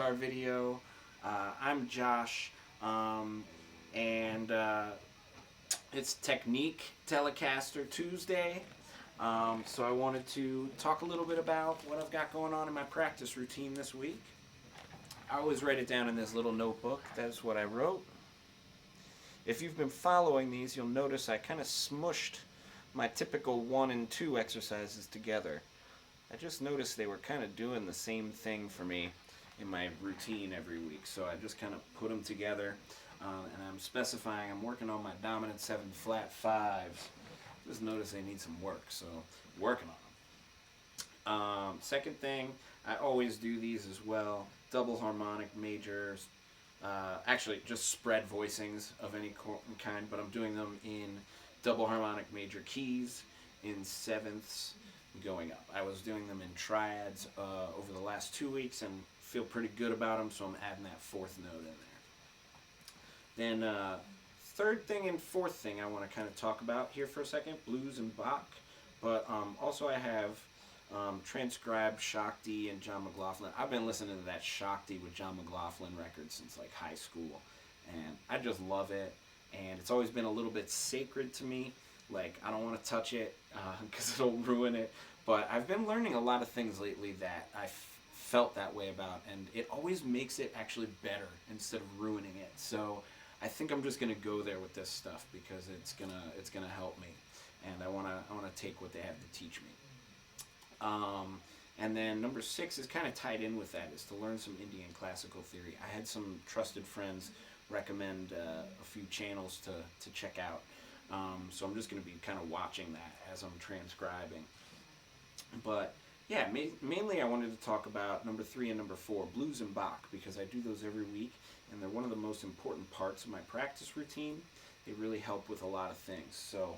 guitar video. I'm Josh, and it's Technique Telecaster Tuesday. So I wanted to talk a little bit about what I've got going on in my practice routine this week. I always write it down in this little notebook. That's what I wrote. If you've been following these, you'll notice I kind of smushed my typical 1 and 2 exercises together. I just noticed they were kind of doing the same thing for me in my routine every week, so I just kind of put them together, and I'm specifying I'm working on my dominant 7 flat 5s. Just notice they need some work, so working on them. Second thing, I always do these as well, double harmonic majors, actually just spread voicings of any kind, but I'm doing them in double harmonic major keys, in sevenths, going up. I was doing them in triads over the last 2 weeks and feel pretty good about them, so I'm adding that 4th note in there. Then third thing and fourth thing I want to kind of talk about here for a second, blues and Bach, but also I have transcribe Shakti and John McLaughlin. I've been listening to that Shakti with John McLaughlin record since like high school, and I just love it, and it's always been a little bit sacred to me. Like, I don't want to touch it because it'll ruin it, but I've been learning a lot of things lately that I felt that way about, and it always makes it actually better instead of ruining it. So I think I'm just gonna go there with this stuff because it's gonna help me, and I wanna take what they have to teach me. And then number 6 is kind of tied in with that, is to learn some Indian classical theory. I had some trusted friends recommend a few channels to check out, so I'm just going to be kind of watching that as I'm transcribing. But yeah, mainly I wanted to talk about number 3 and number 4, blues and Bach, because I do those every week, and they're one of the most important parts of my practice routine. They really help with a lot of things. So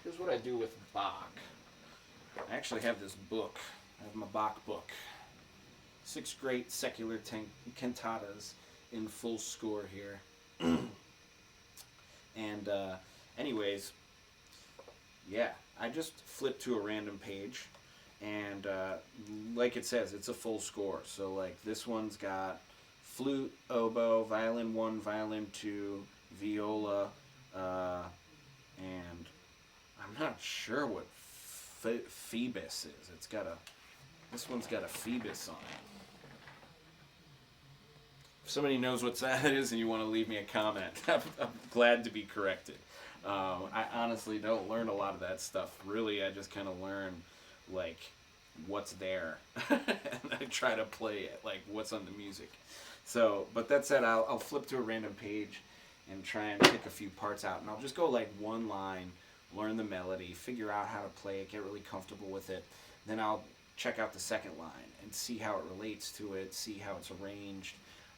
here's what I do with Bach. I actually have this book. I have my Bach book. 6 great secular cantatas in full score here. And anyways, yeah, I just flip to a random page, and like it says, it's a full score. So like this one's got flute, oboe, violin 1, violin 2, viola, and I'm not sure what Phoebus is. This one's got a Phoebus on it. If somebody knows what that is and you want to leave me a comment, I'm glad to be corrected. I honestly don't learn a lot of that stuff. Really, I just kind of learn like what's there, and I try to play it, like what's on the music. So, but that said, I'll flip to a random page and try and pick a few parts out, and I'll just go like one line, learn the melody, figure out how to play it, get really comfortable with it. Then I'll check out the second line and see how it relates to it, see how it's arranged,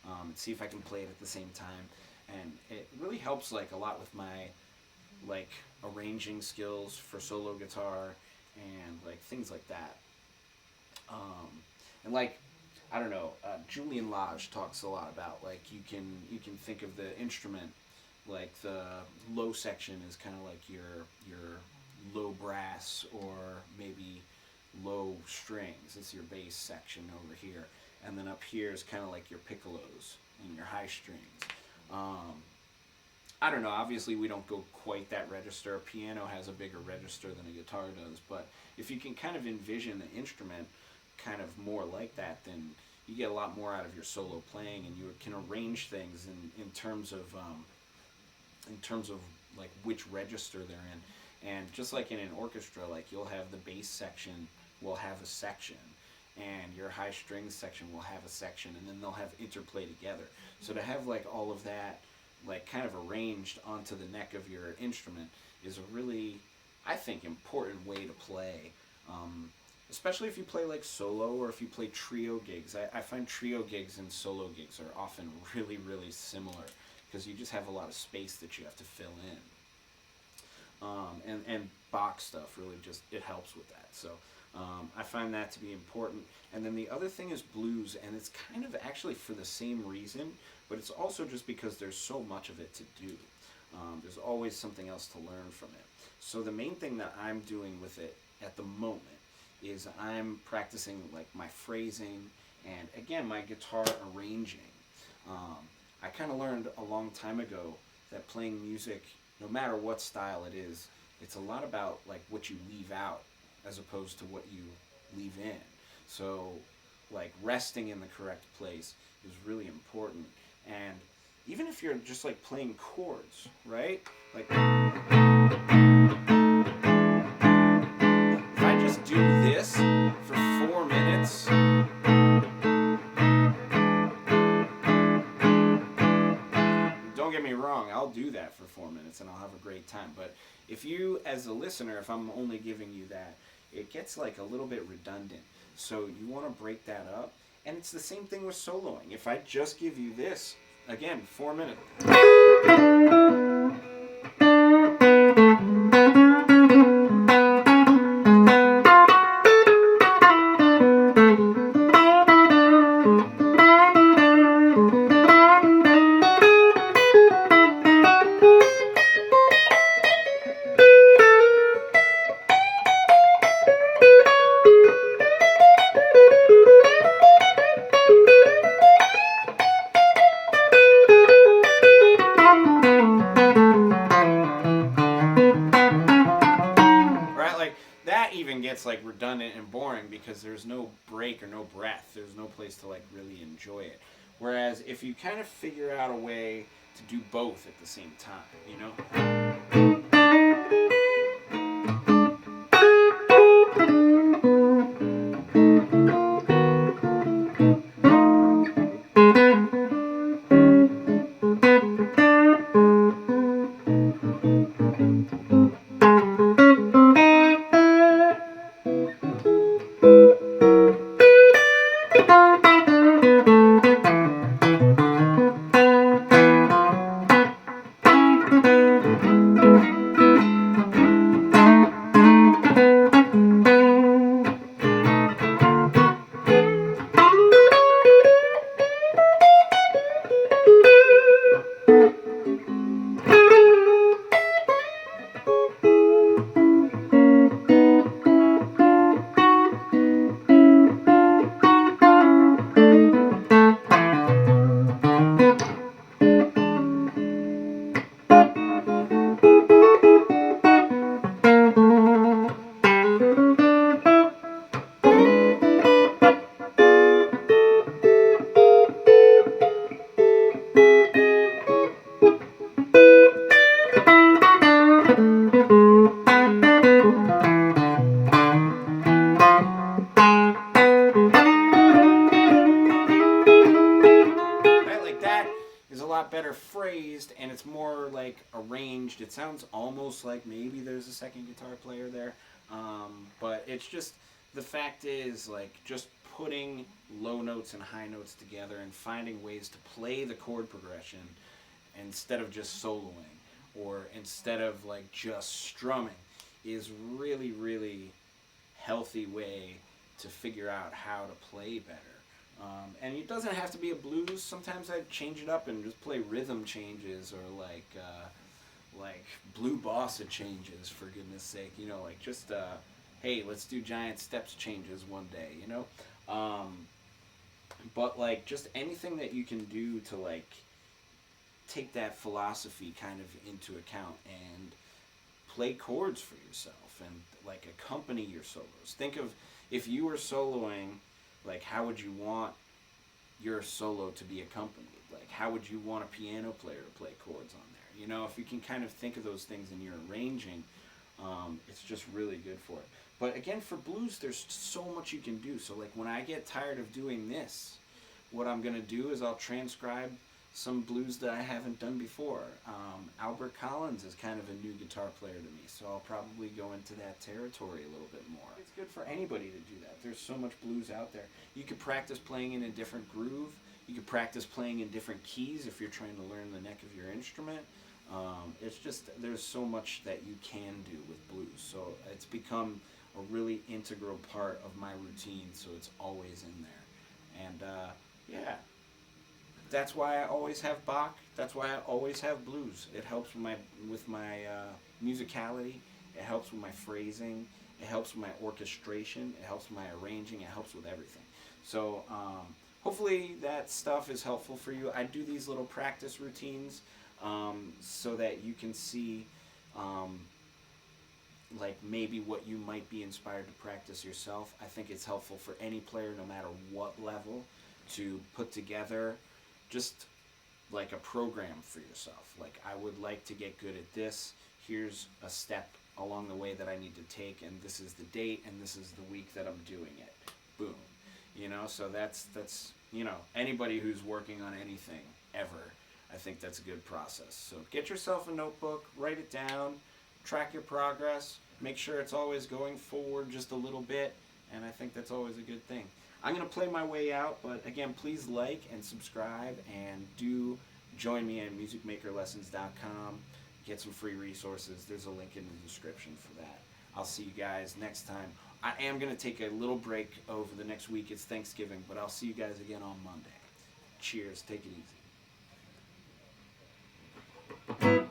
and see if I can play it at the same time. And it really helps like a lot with my like arranging skills for solo guitar and like things like that. And like, I don't know, Julian Lage talks a lot about like you can think of the instrument like the low section is kind of like your low brass or maybe low strings. It's your bass section over here, and then up here is kind of like your piccolos and your high strings. I don't know, obviously we don't go quite that register. A piano has a bigger register than a guitar does, but if you can kind of envision the instrument kind of more like that, then you get a lot more out of your solo playing, and you can arrange things in terms of like which register they're in. And just like in an orchestra, like you'll have the bass section will have a section, and your high strings section will have a section, and then they'll have interplay together. So to have like all of that like kind of arranged onto the neck of your instrument is a really, I think, important way to play, especially if you play like solo or if you play trio gigs. I find trio gigs and solo gigs are often really, really similar because you just have a lot of space that you have to fill in. And Bach stuff really just, it helps with that. So I find that to be important. And then the other thing is blues, and it's kind of actually for the same reason, but it's also just because there's so much of it to do. There's always something else to learn from it. So the main thing that I'm doing with it at the moment is I'm practicing like my phrasing And again, my guitar arranging. I kind of learned a long time ago that playing music, no matter what style it is, it's a lot about like what you leave out as opposed to what you leave in. So like resting in the correct place is really important. And even if you're just like playing chords, right? Like if I just do this for 4 minutes, don't get me wrong, I'll do that for 4 minutes and I'll have a great time. But if you, as a listener, if I'm only giving you that, it gets like a little bit redundant. So you want to break that up. And it's the same thing with soloing. If I just give you this, again, 4 minutes. That even gets like redundant and boring because there's no break or no breath. There's no place to like really enjoy it. Whereas if you kind of figure out a way to do both at the same time, you know? Better phrased and it's more like arranged. It sounds almost like maybe there's a second guitar player there, but it's just, the fact is like just putting low notes and high notes together and finding ways to play the chord progression instead of just soloing or instead of like just strumming is really, really healthy way to figure out how to play better. And it doesn't have to be a blues. Sometimes I change it up and just play rhythm changes or like blue bossa changes, for goodness sake. You know, like just hey, let's do giant steps changes one day. You know, but like just anything that you can do to like take that philosophy kind of into account and play chords for yourself and like accompany your solos. Think of if you were soloing. Like, how would you want your solo to be accompanied? Like, how would you want a piano player to play chords on there? You know, if you can kind of think of those things in your arranging, it's just really good for it. But again, for blues, there's so much you can do. So, like, when I get tired of doing this, what I'm going to do is I'll transcribe some blues that I haven't done before. Albert Collins is kind of a new guitar player to me, so I'll probably go into that territory a little bit more. It's good for anybody to do that. There's so much blues out there. You could practice playing in a different groove. You could practice playing in different keys if you're trying to learn the neck of your instrument. It's just, there's so much that you can do with blues. So it's become a really integral part of my routine, so it's always in there. And yeah. That's why I always have Bach. That's why I always have blues. It helps with my musicality. It helps with my phrasing. It helps with my orchestration. It helps with my arranging. It helps with everything. So hopefully that stuff is helpful for you. I do these little practice routines so that you can see like maybe what you might be inspired to practice yourself. I think it's helpful for any player, no matter what level, to put together just like a program for yourself. Like, I would like to get good at this. Here's a step along the way that I need to take, and this is the date, and this is the week that I'm doing it. Boom. You know, so that's you know, anybody who's working on anything ever, I think that's a good process. So get yourself a notebook, write it down, track your progress, make sure it's always going forward just a little bit, and I think that's always a good thing. I'm going to play my way out, but again, please like and subscribe, and do join me at MusicMakerLessons.com. Get some free resources. There's a link in the description for that. I'll see you guys next time. I am going to take a little break over the next week. It's Thanksgiving, but I'll see you guys again on Monday. Cheers. Take it easy.